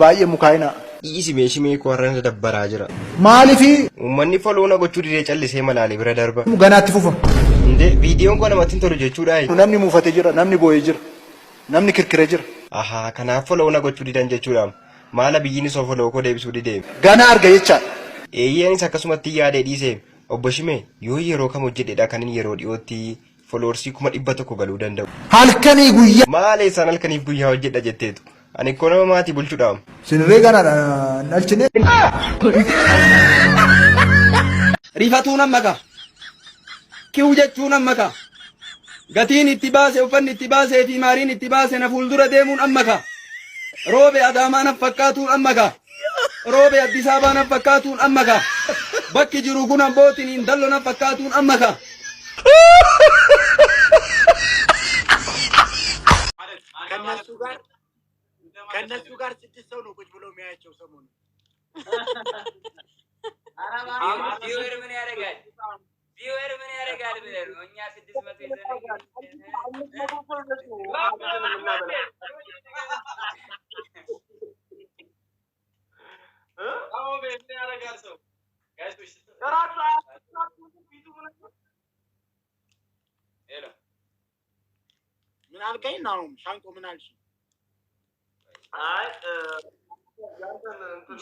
باي مكاينا إيسي ماشي ميكو ورنا دبر عجرا مالي في ومني فلونا قطوري ريچل سيما لالي برا دربا مغانا تفوفا إنده فيديو كوانا ماتين تولو جيچو داي نمني مفتجرا نمني بويجر نمني كركرجر آها كنا فلونا قطوري دان جيچو دام مالا بيجيني سوفا لوكو ديبسو دي ديب غانا أرغا يچا يعني ساكسومتي يادي دي سيب وبشمي يو يرو كمو جدي دا كانين يرو ديوتي فلورسي كما إباتو كو غلو دندو هالكني غويا مالي سانال كني بويا وجد جتيتو أني كونا ماتي بلچو دام سنري غانا نالچني ريفاتونا مكا كيوجتونا مكا غتين اتباسي وفن اتباسي في مارين اتباسي نفولدر ديمون أمكا روبي أدامان فكاتون أمكا روبي أدسابان فكاتون أمكا بكي جروغونا بوتين دلونا فكاتون أمكا ከነሱ ጋር ስድስት ሰው ነው ቁጭ ብሎ የሚያያቸው ሰሞኑን ቪወር ምን ያደርጋል ብለህ ነው እኛ 600 ይዘን ምን አልከኝ ነው ሻንቆ ምን አልሽ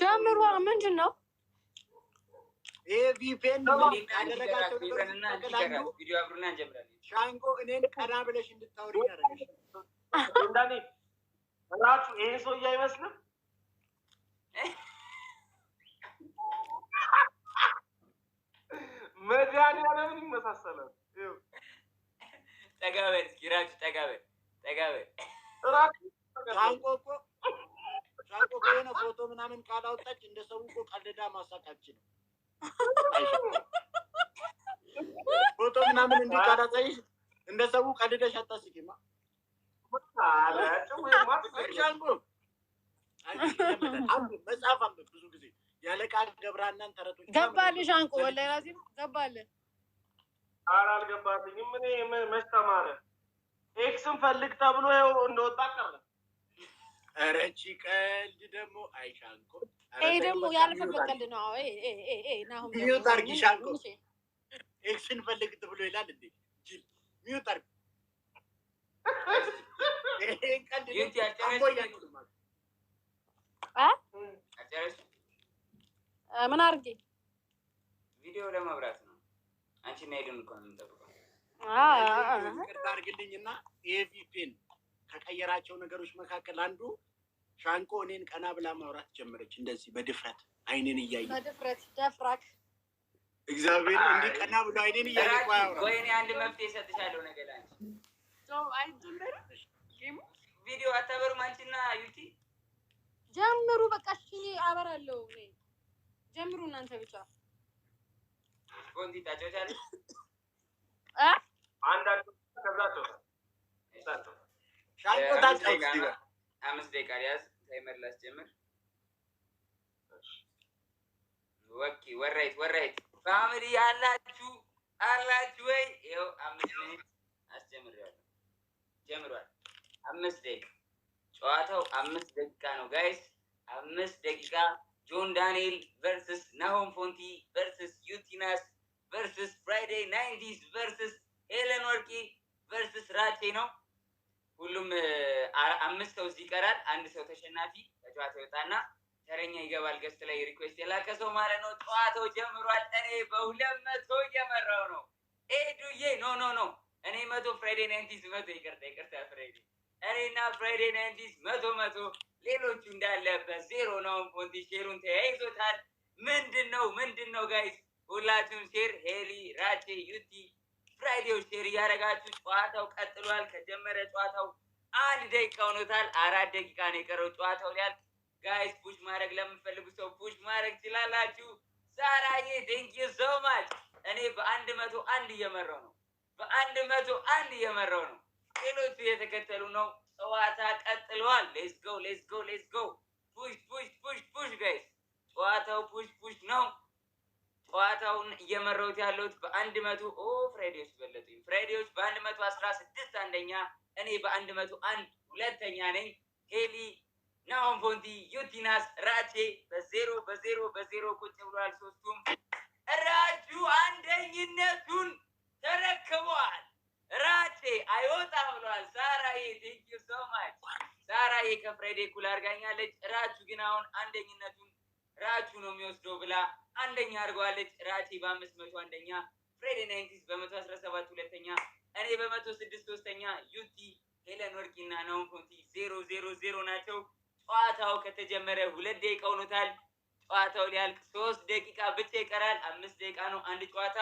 ጀምሩ ምንድን ነው ቪፒኤን ያደረጋቸው ቪዲዮ አብሩና እንጀምራለን ሻንቆ እኔን ቀና ብለሽ እንድታወሪ ያደረገሽ እንዳኔ ራሱ ይሄ ሰው አይመስልም መድኃኒዓለም ይመሳሰላል ተጋበል ኪራች ተጋበል ሻንቆ ከሆነ ፎቶ ምናምን ካላወጣች እንደ ሰው እኮ ቀልዳ ማሳቃችን ፎቶ ምናምን እንዲህ ካላሳይሽ እንደ ሰው ቀልደሽ አታስቂማ ሻንቆ መጽሐፍ አንብብ ብዙ ጊዜ ያለቃ ገብረሃናን ተረቶች ገባልህ ሻንቆ ወላሂ ራዚም ገባልህ ኧረ አልገባልኝም እኔ መች ተማረ ኤክስን ፈልግ ተብሎ ይኸው እንደወጣ ቀረ ኧረ እቺ ቀልድ ደግሞ አይ ሻንቆ ይሄ ደግሞ ያልፈበት ቀልድ ነው ናሁም ሚዩት አድርጊ ሻንቆ ኤክስን ፈልግ ተብሎ ይላል እንዴ ጅል ሚዩት አድርጊ ይሄ ቀልድ ምን አድርጌ ቪዲዮ ለማብራት ነው አንቺና ሄዱን እኮ ነው የምንጠብቀው ይቅርታ አድርግልኝና የቪፒን ከቀየራቸው ነገሮች መካከል አንዱ ሻንቆ እኔን ቀና ብላ ማውራት ጀመረች እንደዚህ በድፍረት አይኔን እያየ በድፍረት ደፍራክ እግዚአብሔር እንዲህ ቀና ብሎ አይኔን እያየ ወይኔ አንድ መፍትሄ ሰጥቻለሁ ነገ ላንቺ አይጀምር ቪዲዮ አታበሩም አንቺና ዩቲ ጀምሩ በቃ እሺ አበራለሁ ጀምሩ እናንተ ብቻ ኮንቲ ታጫውቻለሽ አንዳንዱ ከዛቸው ሻንቆ ታጫውች 5 ደቂቃ ያዝ ታይመር ላስጀምር ወኪ ወራይት ፋሚሊ አላችሁ ወይ ይኸው 5 ሚኒት አስጀምራለሁ ጀምሯል 5 ደቂቃ ጨዋታው 5 ደቂቃ ነው ጋይስ 5 ደቂቃ ጆን ዳንኤል ቨርሰስ ናሆም ፎንቲ ቨርሰስ ዩቲናስ ቨርሰስ ፍራይዴ 90s ቨርሰስ ሄለን ወርቂ ቨርሰስ ራቼ ነው ሁሉም 5 ሰው ይቀራል አንድ ሰው ተሸናፊ ከጨዋታው ይወጣና ተረኛ ይገባል ገስት ላይ ሪኩዌስት የላከ ሰው ማለት ነው ጨዋታው ጀምሯል እኔ በ200 እየመራው ነው ኤዱዬ ኖ እኔ 100 ፍራይዴ 90s 100 ይቅርታ ፍራይዴ እኔና ፍራይዴ 90s 100 ሌሎቹ እንዳለ በዜሮ ነው ፎንቲ ሼሩን ተያይዞታል ምንድነው ጋይስ ሁላችሁም ሼር ሄሊ ራቼ ዩቲ ፍራይዴው ሼር ያረጋችሁ ጨዋታው ቀጥሏል ከጀመረ ጨዋታው 1 ደቂቃ ሆኖታል 4 ደቂቃ ነው የቀረው ጨዋታው ሊያልቅ ጋይስ ፑሽ ማድረግ ለምትፈልጉ ሰው ፑሽ ማድረግ ትችላላችሁ ሳራዬ ቴንክ ዩ ሶ ማች እኔ በ101 እየመራው ነው ሌሎቹ እየተከተሉ ነው ጨዋታ ቀጥሏል ሌትስ ጎ ፑሽ ጋይስ ጨዋታው ፑሽ ነው ጨዋታውን እየመራሁት ያለሁት በ100 ፍራይዴዎች በለጡኝ ፍራይዴዎች በ116 አንደኛ እኔ በ101 ሁለተኛ ነኝ ሄሊ ናሆም ፎንቲ፣ ዩቲናስ፣ ራቼ በዜሮ ቁጭ ብሏል። ሶስቱም ራጁ አንደኝነቱን ተረክቧል። ራቼ አይወጣ ብሏል። ሳራዬ ቴንክ ዩ ሶ ማች። ሳራዬ ከፍሬዴ እኩል አድርጋኛለች። ራጁ ግን አሁን አንደኝነቱን ራጁ ነው የሚወስደው ብላ አንደኛ አድርገዋለች። ራቼ በ500 አንደኛ፣ ፍሬዴ 90 በ117 ሁለተኛ፣ እኔ በ106 ሶስተኛ፣ ዩቲ ሄለን ወርቂና ናሆም ፎንቲ 0 ናቸው። ጨዋታው ከተጀመረ 2 ደቂቃ ሆኖታል። ጨዋታው ሊያልቅ 3 ደቂቃ ብቻ ይቀራል። 5 ደቂቃ ነው አንድ ጨዋታ።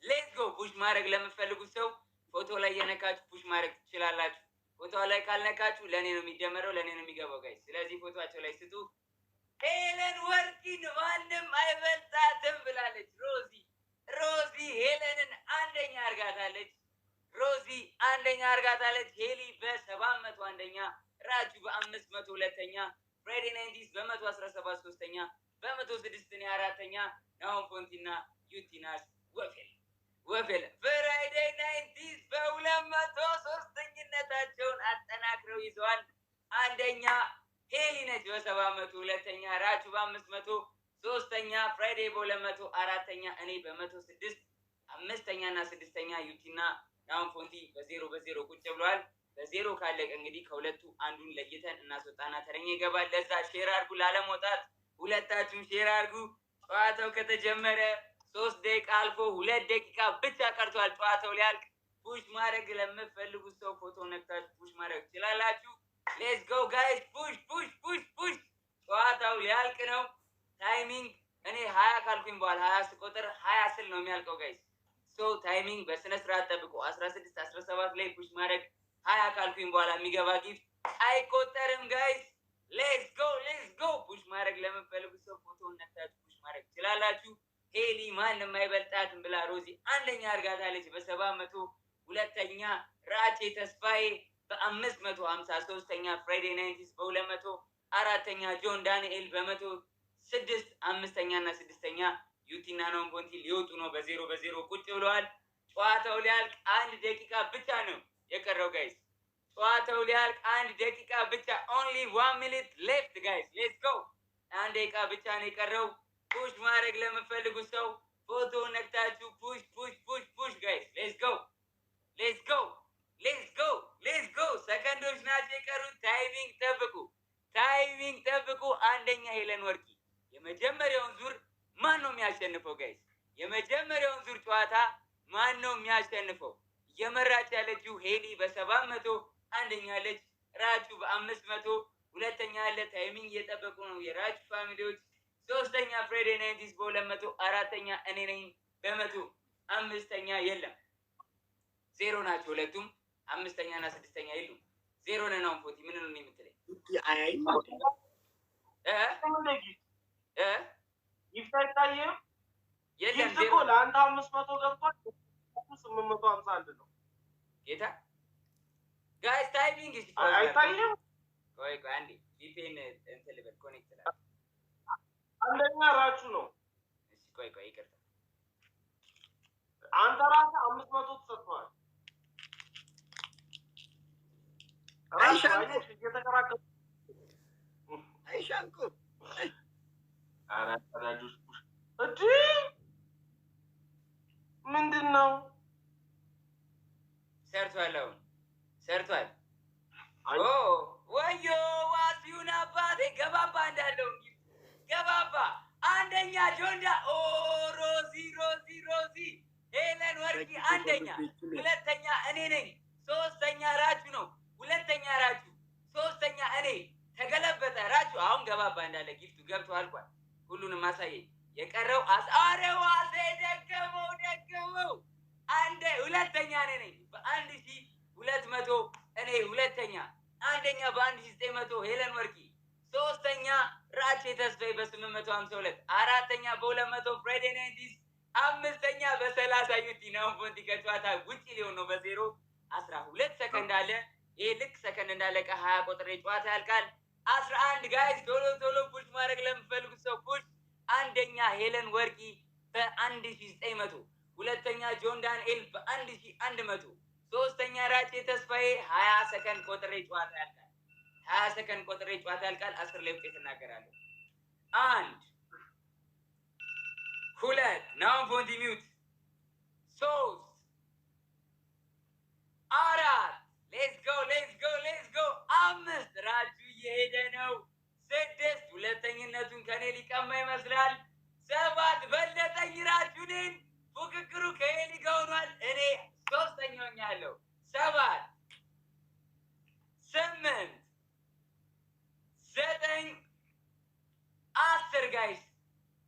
ሌትስ ጎ። ፑሽ ማድረግ ለምትፈልጉት ሰው ፎቶ ላይ የነካችሁ ፑሽ ማድረግ ትችላላችሁ። ፎቶ ላይ ካልነካችሁ ለእኔ ነው የሚጀመረው፣ ለእኔ ነው የሚገባው ጋይስ። ስለዚህ ፎቶቸው ላይ ስጡ። ሄለን ወርቂን ማንም አይበልጣትም ብላለች ሮዚ ሄለንን አንደኛ አርጋታለች። ሄሊ በ700 አንደኛ፣ ራጁ በ500 ሁለተኛ፣ ፍሬዲ 90 በ117 ሶስተኛ፣ በ106 እኔ አራተኛ፣ ናሆም ፎንቲና ዩቲናስ ወፌል ፍራይዴ 90 በ200 ሶስተኝነታቸውን አጠናክረው ይዘዋል። አንደኛ ሄሊ ነች በ700 ሁለተኛ፣ ራጁ በ500 ሶስተኛ፣ ፍራይዴ በ200 አራተኛ፣ እኔ በ106 አምስተኛ እና ስድስተኛ፣ ዩቲና ናሆም ፎንቲ በ0 ቁጭ ብለዋል። በ0 ካለቀ እንግዲህ ከሁለቱ አንዱን ለይተን እናስወጣና ተረኛ ይገባል። ለዛ ሼር አድርጉ፣ ላለመውጣት ሁለታችሁም ሼር አድርጉ። ጨዋታው ከተጀመረ 3 ደቂቃ አልፎ 2 ደቂቃ ብቻ ቀርቷል ጨዋታው ሊያልቅ። ፑሽ ማድረግ ለምትፈልጉት ሰው ፎቶ ነክታችሁ ፑሽ ማድረግ ትችላላችሁ። ሌትስ ጎ ጋይስ፣ ፑሽ። ጨዋታው ሊያልቅ ነው። ታይሚንግ እኔ 20 ካልኩኝ በኋላ 20 ስቆጥር 20 ስል ነው የሚያልቀው ጋይስ። ሶ ታይሚንግ በስነ ስርዓት ጠብቆ 16 17 ላይ ፑሽ ማድረግ 20 ካልኩኝ በኋላ የሚገባ ጊፍት አይቆጠርም ጋይስ። ሌትስ ጎ። ፑሽ ማድረግ ለምትፈልጉት ሰው ፎቶ ነክታችሁ ፑሽ ማድረግ ትችላላችሁ። ሄሊ ማንም አይበልጣትም ብላ ሮዚ አንደኛ አርጋታለች በ700 ሁለተኛ፣ ራቼ ተስፋዬ በ550 ሶስተኛ፣ ፍራይዴ 90 በ200 አራተኛ፣ ጆን ዳንኤል በ106 አምስተኛ እና ስድስተኛ፣ ዩቲና ናሆም ፎንቲ ሊወጡ ነው። በ0 ቁጭ ብለዋል። ጨዋታው ሊያልቅ 1 ደቂቃ ብቻ ነው የቀረው ጋይስ። ጨዋታው ሊያልቅ 1 ደቂቃ ብቻ፣ ኦንሊ 1 ሚኒት ሌፍት ጋይስ። ሌትስ ጎ። 1 ደቂቃ ብቻ ነው የቀረው። ፑሽ ማድረግ ለምትፈልጉት ሰው ፎቶ ነክታችሁ ፑሽ ጋይስ። ሌትስ ጎ። ሰከንዶች ናቸው የቀሩት። ታይሚንግ ጠብቁ። አንደኛ ሄለን ወርቂ። የመጀመሪያውን ዙር ማን ነው የሚያሸንፈው ጋይስ? የመጀመሪያውን ዙር ጨዋታ ማን ነው የሚያሸንፈው? እየመራች ያለችው ሄሊ በ700 አንደኛ አለች። ራጁ በ500 ሁለተኛ አለ። ታይሚንግ እየጠበቁ ነው የራጁ ፋሚሊዎች። ሶስተኛ ፍሬዴ 90 በ200 አራተኛ፣ እኔ ነኝ በ100 አምስተኛ የለም። 0 ናቸው ሁለቱም። አምስተኛ እና ስድስተኛ የሉም። 0 ነን። ናሆም ፎንቲ ምን ነው የምትለኝ? ይፈታየም የለም። ዜሮ ለአንተ 500 ገብቷል። 851 ነው ጌታ ጋይስ። ታይሚንግ አይታየም። ቆይ አንዴ ቪፒኤን እንትን ልበል፣ ኮኔክት ላድርግ። አንደኛ ራቹ ነው። እሺ ቆይ ይቅርታ። አንተ ራስህ 500 ተሰጥቷል። አይሻንኩ እየተከራከሩ አይሻንኩ አራዳጆች እጂ ምንድን ነው ሰርቷል? አሁን ሰርቷል። ወዮ ዋሲዩን አባቴ ገባባ እንዳለው ገባባ። አንደኛ ጆንዳ ሮዚ ሄለን ወርቂ አንደኛ፣ ሁለተኛ እኔ ነኝ፣ ሶስተኛ ራጁ ነው፣ ሁለተኛ ራጁ፣ ሶስተኛ እኔ። ተገለበጠ ራጁ። አሁን ገባባ እንዳለ ጊፍቱ ገብቶ አልቋል። ሁሉንም አሳየኝ። የቀረው ዋሴ ደገመው። አንዴ ሁለተኛ እኔ ነኝ በ1200 እኔ ሁለተኛ፣ አንደኛ በ1900 ሄለን ወርቂ፣ ሶስተኛ ራቼ ተስፋዬ በ852፣ አራተኛ በ200 ፍሬዴ 90፣ አምስተኛ በ30 ዩቲ ናሆም ፎንቲ ከጨዋታ ውጭ ሊሆን ነው። በ0 12 ሰከንድ አለ። ይሄ ልክ ሰከንድ እንዳለቀ 20 ቁጥር ጨዋታ ያልቃል። 11 ጋይስ ቶሎ ፑሽ ማድረግ ለምፈልጉት ሰው ፑሽ። አንደኛ ሄለን ወርቂ በ1900፣ ሁለተኛ ጆን ዳንኤል በ1100፣ ሶስተኛ ራቼ ተስፋዬ 20 ሰከንድ ቁጥር ጨዋታ ያልቃል። 20 ሰከንድ ቆጥሬ ጨዋታ ያልቃል። 10 ላይ ውጤት እናገራለሁ። 1 2 ናው ፎንቲ ሚውት 3 4 ሌትስ ጎ 5 ራጁ እየሄደ ነው። 6 ሁለተኝነቱን ከኔ ሊቀማ ይመስላል። 7 በለጠኝ ራጁንን ፉክክሩ ከኤሊ ጋር ሆኗል። እኔ ሶስተኛ ሆኛለሁ። 7 8 9 10 ጋይስ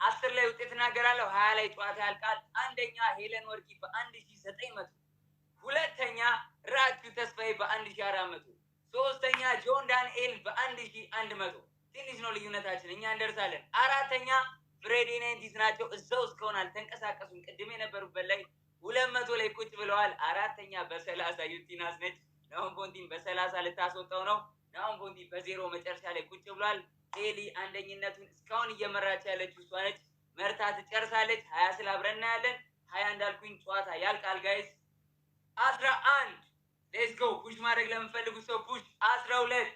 10 ላይ ውጤት እናገራለሁ። 20 ላይ ጨዋታ ያልቃል። አንደኛ ሄለን ወርቂ በ1900፣ ሁለተኛ ራጁ ተስፋዬ በ1400፣ ሶስተኛ ጆን ዳንኤል በ1100። ትንሽ ነው ልዩነታችን፣ እኛ እንደርሳለን። አራተኛ ፍሬዲ ናይንቲስ ናቸው። እዛው እስከሆነ አልተንቀሳቀሱም። ቅድም የነበሩበት ላይ 200 ላይ ቁጭ ብለዋል። አራተኛ በ30 ዩቲናስ ነች። ናሁን ፎንቲን በ30 ልታስወጣው ነው። ናሁን ፎንቲን በ0 መጨረሻ ላይ ቁጭ ብሏል። ኤሊ አንደኝነቱን እስካሁን እየመራች ያለችው እሷ ነች። መርታ ትጨርሳለች። 20 ስላብረን እናያለን። 20 እንዳልኩኝ ጨዋታ ያልቃል ጋይስ። 11 ሌትስ ጎ ፑሽ ማድረግ ለምፈልጉ ሰው ፑሽ 12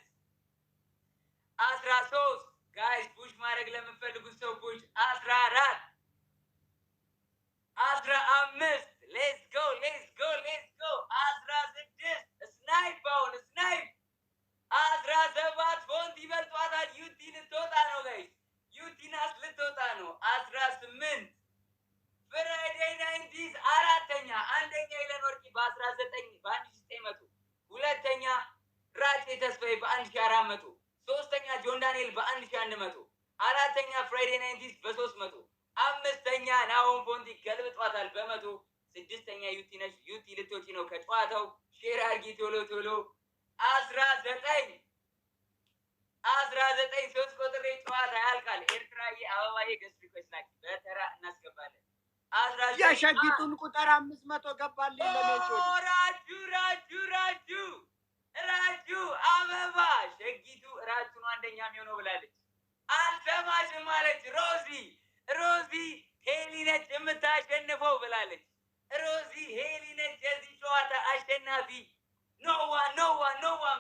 13 ጋይስ ፑሽ ማድረግ ለምፈልጉ ሰው ፑሽ 14 15 ሌትስ ጎ 16 ስናይፕ አሁን ስናይፕ 17 ፎንት ይበልጧታል። ዩቲ ልትወጣ ነው ጋይስ። ዩቲናስ ልትወጣ ነው። 18 ፍራይዴ ናይንቲስ አራተኛ፣ አንደኛ ሄለን ወርቂ በ1900፣ ሁለተኛ ራቼ ተስፋዬ በ1400፣ ሶስተኛ ጆን ዳንኤል በ1100፣ አራተኛ ፍራይዴ ናይንቲስ በ300፣ አምስተኛ ናሆም ፎንቲ ገልብጧታል በ100፣ ስድስተኛ ዩቲ ነች። ዩቲ ልትወጪ ነው ከጨዋታው። ሼር አድርጊ ቶሎ ቶሎ። 19 3 ቁጥሬ ጨዋታ ያልቃል። ኤርትራዬ አበባዬ ገስት ሪኩዌስት ላኪ በተራ እናስገባለን። የሸጊቱን ቁጥር 500 ገባልኝ። ራጁ አበባ ሸጊቱ ራጁ ነው አንደኛ የሚሆነው ብላለች። አልሰማሽም ማለች። ሮዚ ሄሊ ነች የምታሸንፈው ብላለች። ሮዚ ሄሊ ነች የዚህ ጨዋታ አሸናፊ። ኖዋን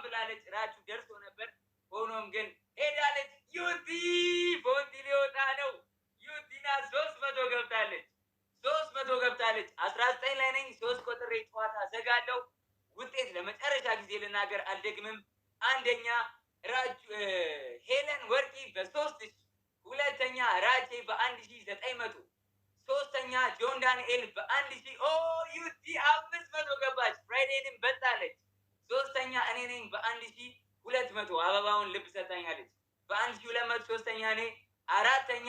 ብላለች። ራጁ ደርሶ ነበር፣ ሆኖም ግን ሄዳለች። ዩቲ ፎንቲ ሊወጣ ነው። ዩቲና 300 ገብታለች። 19 ላይ ነኝ። 3 ቁጥሬ ጨዋታ ዘጋለው። ውጤት ለመጨረሻ ጊዜ ልናገር፣ አልደግምም። አንደኛ ሄለን ወርቂ በ3000፣ ሁለተኛ ራቼ በ1900፣ ሶስተኛ ጆን ዳንኤል በ1000። ዩቲ 500 ገባች። ፍራይዴንም በጣለች። ሶስተኛ እኔ ነኝ በ1200። አበባውን ልብ ሰጣኛለች። በ1200 ሶስተኛ እኔ። አራተኛ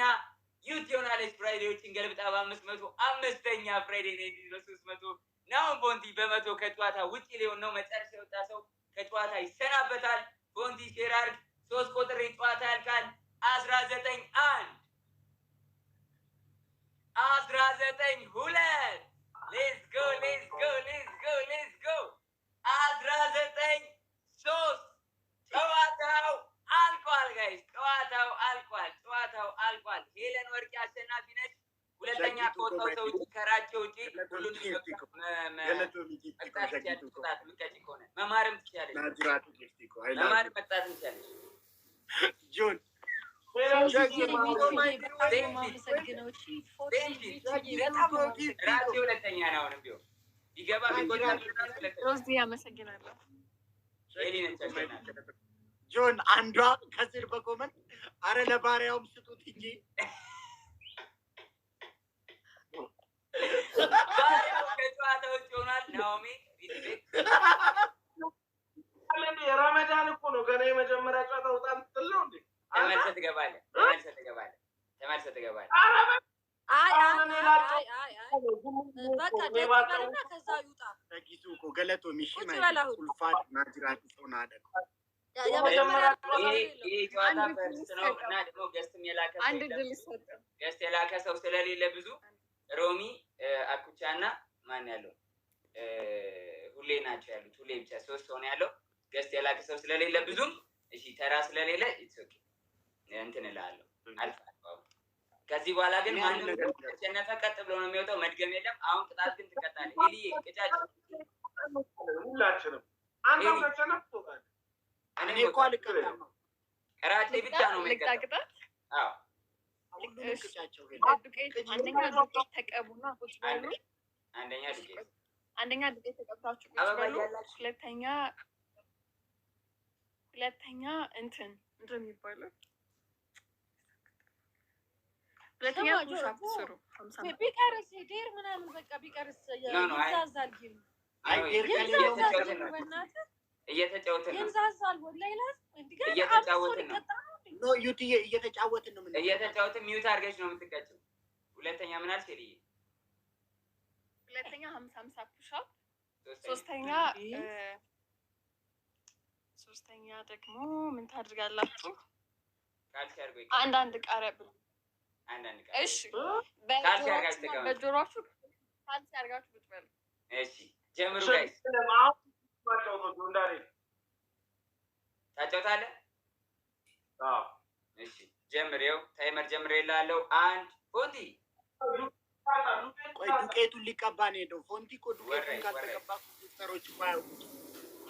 ዩቲ ሆናለች። ፍራይዴዎችን ገልብጣ በ500። አምስተኛ ፍራይዴ ናይንቲስ በ300። ናሁን ፎንቲ በ100 ከጨዋታ ውጭ ሊሆን ነው። መጨረሻ የወጣ ሰው ከጨዋታ ይሰናበታል። ፎንቲ ሼር አድርግ። 3 ቁጥር ጨዋታ ያልቃል። 19 1 19 2 ሌትስ ጎ 19 3 ጨዋታው አልቋል ጋይስ። ጨዋታው አልቋል። ሄለን ወርቂ አሸናፊ ነች። ሁለተኛ ከወጣው ሰው ውጭ ከራቸው ውጭ ሁሉንም መቅጣት ትችያለሽ። ቅጣት ምቀጭ ከሆነ መማርም ትችያለሽ። መማርም መቅጣት ትችያለሽ። ጆን ራሴ ሁለተኛ ነው። አሁንም ቢሆን ቢገባ አመሰግናለሁ። ጆን አንዷ ከስር በኮመንት አረ ለባሪያውም ስጡት እንጂ ከጨዋታ ውጭ ሆኗል። ናኦሚ የረመዳን እኮ ነው ገና የመጀመሪያ ጨዋታ በጣም ትለው እንዴ ተመልሰህ ትገባለህ። በቃ ደበልና ከዛ ይውጣ። ተቂሱ እኮ ገለቶ ሚሽ ማይ ቁልፋት ናጅራት ጾና አደረኩ። ይሄ ጨዋታ ፈርስት ነው እና ደግሞ ገስትም የላከ ሰው ስለሌለ ብዙ ሮሚ አኩቻና ማን ያለው ሁሌ ናቸው ያሉት። ሁሌ ብቻ 3 ሰው ነው ያለው። ገስት የላከ ሰው ስለሌለ ብዙም እሺ ተራ ስለሌለ ኢትስ እንትን እላለሁ አልፋለሁ። ከዚህ በኋላ ግን ማንም ተሸነፈ ቀጥ ብሎ ነው የሚወጣው። መድገም የለም። አሁን ቅጣት ግን ትቀጣለህ። ኤሊ ቅጫጭ ሁላችንም አንተም ተሸነፍ ትወጣለህ። እኔ እኮ አልቀጣም ነው ራሴ ብቻ ነው የሚቀጣው። አዎ ልቅጫቸው ዱቄት አንደኛ ዱቄት ተቀቡና ቁጭ በሉ። አንደኛ ዱቄት ተቀብታችሁ ቁጭ በሉ። ሁለተኛ እንትን ምንድን ነው የሚባለው? ሁለተኛ ፑሻፕ ስሩ። ቢቀርስ ዴር ምናምን በቃ ቢቀርስ ይንዛዛል። ግን እየተጫወትን ነው። ይንዛዛል ወላሂ እየተጫወትን ነው። ኖ ዩቲዬ እየተጫወትን ነው። እየተጫወትን ሚውት አድርገሽ ነው የምትቀጭው። ሁለተኛ ምን አልሽ? ሁለተኛ 50 ፑሻፕ። ሶስተኛ ደግሞ ምን ታድርጋላችሁ? አንዳንድ ቃሪያ ብሉ። እሺ በጆሮአችሁ ካልሲ አድርጋችሁ ብትበሉ። እሺ ጀምሩ ጋይስ። ታጫውታለህ? አዎ እሺ ጀምሬው ታይመር ጀምሬልሃለሁ። አንድ ፎንቲ ቆይ ዱቄቱን ሊቀባ ነው ሄደው። ፎንቲ እኮ ዱቄቱን ካልተቀባ ጊፍተሮች እኮ አያውቁት።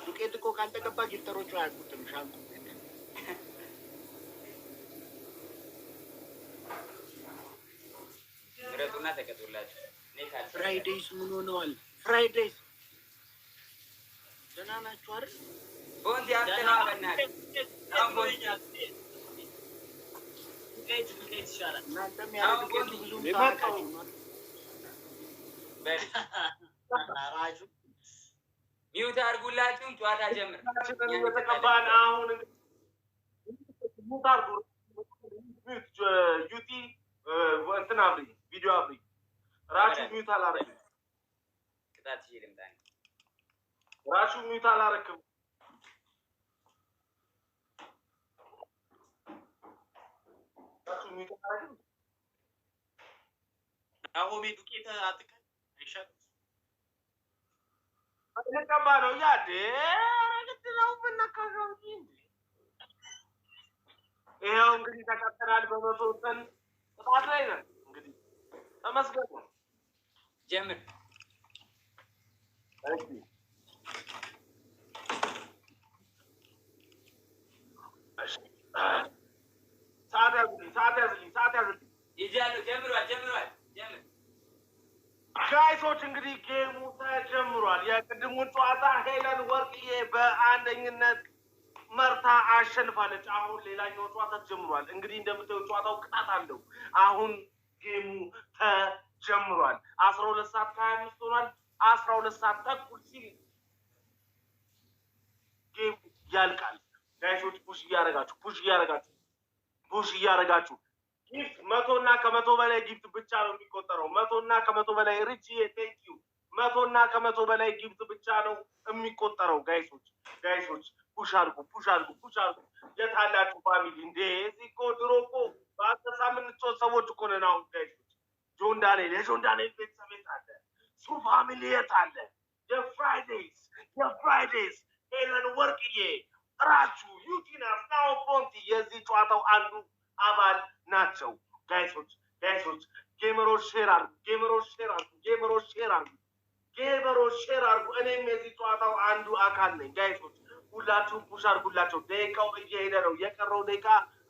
ዱቄት እኮ ካልተቀባ ጊፍተሮቹ አያውቁትም። ሻንኩ ምረጡና ተቀጡላችሁ። ፍራይዴይስ ምን ሆነዋል? ፍራይዴይስ ደህና ናችሁ አይደል? ፎንቲ አፍተና በእናትህ ይሻላል። እናንተም ያደርገው ብዙ ታውቃችሁ ሚውት አድርጉላችሁ። ጨዋታ ጀምር። የተቀባን አሁን ሙት አድርጉ። ዩቲ እንትን አብሪ፣ ቪዲዮ አብሪ። ራሱ ሚውት አላረክም። ቅጣት ይልምጣ። ራሱ ሚውት አላረክም። አሁን ዱቄት አትከል አይሻልም? ተቀባ ነው ያደ ረግጥ ነው በነካሽው እንጂ ይሄው እንግዲህ ተቀጥተናል። በመቶ ወጥተን ቅጣት ላይ ነን። እንግዲህ ተመስገን ነው። ጀምር። እሺ ሰዓት ያዝልኝ። ይጃለሁ። ጀምሯል። ጀምር ጋይሶች እንግዲህ ጌሙ ተጀምሯል። የቅድሙን ጨዋታ ሄለን ወርቅዬ በአንደኝነት መርታ አሸንፋለች። አሁን ሌላኛው ጨዋታ ተጀምሯል። እንግዲህ እንደምታዩት ጨዋታው ቅጣት አለው። አሁን ጌሙ ተጀምሯል። 12 ሰዓት ከ25 ሆኗል። 12 ሰዓት ተኩል ሲል ጌሙ ያልቃል። ጋይሶች ፑሽ እያረጋችሁ ጊፍት 100 እና ከ100 በላይ ጊፍት ብቻ ነው የሚቆጠረው። 100 እና ከ100 በላይ ሪችዬ ቴንክ ዩ። 100 እና ከ100 በላይ ጊፍት ብቻ ነው የሚቆጠረው። ጋይሶች ፑሽ አድርጉ። የት አላችሁ ፋሚሊ? እንዴ እዚህ እኮ ድሮ እኮ በአሰሳ የምንጮህ ሰዎች እኮ ነን። አሁን ጋይሶች የጆን ዳንኤል ቤተሰብ የት አለ? ሱ ፋሚሊ የት አለ? የፍራይዴይስ ሄለን ወርቅዬ ራቹ ዩቲናስ ናው ፎንቲ የዚህ ጨዋታው አንዱ አባል ናቸው። ጋይሶች ጌመሮች ሼር አድርጉ። እኔም የዚህ ጨዋታው አንዱ አካል ነኝ። ጋይሶች ሁላችሁም ፑሽ አድርጉላቸው። ደቂቃው እየሄደ ነው። የቀረው ደቂቃ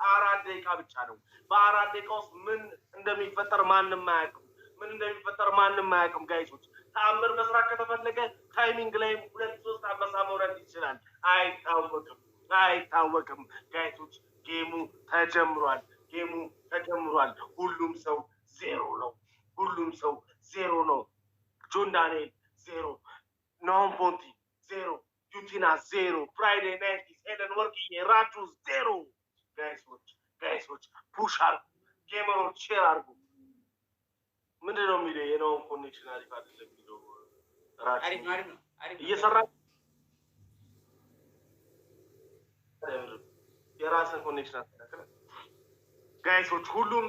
4 ደቂቃ ብቻ ነው። በ4 ደቂቃ ውስጥ ምን እንደሚፈጠር ማንም አያውቅም። ጋይሶች ተአምር መስራት ከተፈለገ ታይሚንግ ላይም 2-3 አንበሳ መውረድ ይችላል። አይታወቅም። ጋይሶች ጌሙ ተጀምሯል። ሁሉም ሰው ዜሮ ነው። ጆን ዳንኤል 0፣ ናሆም ፎንቲ 0፣ ዩቲና 0፣ ፍራይዴይ ናይትስ ሄለን ወርቅዬ ራቹ 0። ጋይሶች ፑሽ አርጉ። ጌመሮች ሼር አርጉ። ምንድን ነው የሚለው? የናሆም ኮኔክሽን አሪፍ አይደለም የሚለው ራቹ እየሰራ የራስን ኮኔክሽን አስተካክለ። ጋይሶች ሁሉም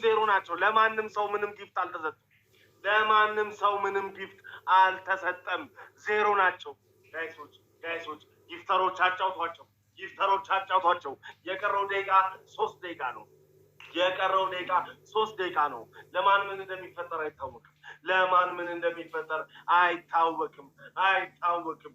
ዜሮ ናቸው። ለማንም ሰው ምንም ጊፍት አልተሰጠም። ዜሮ ናቸው። ጋይሶች ጊፍተሮች አጫውቷቸው። የቀረው ደቂቃ 3 ደቂቃ ነው። ለማን ምን እንደሚፈጠር አይታወቅም።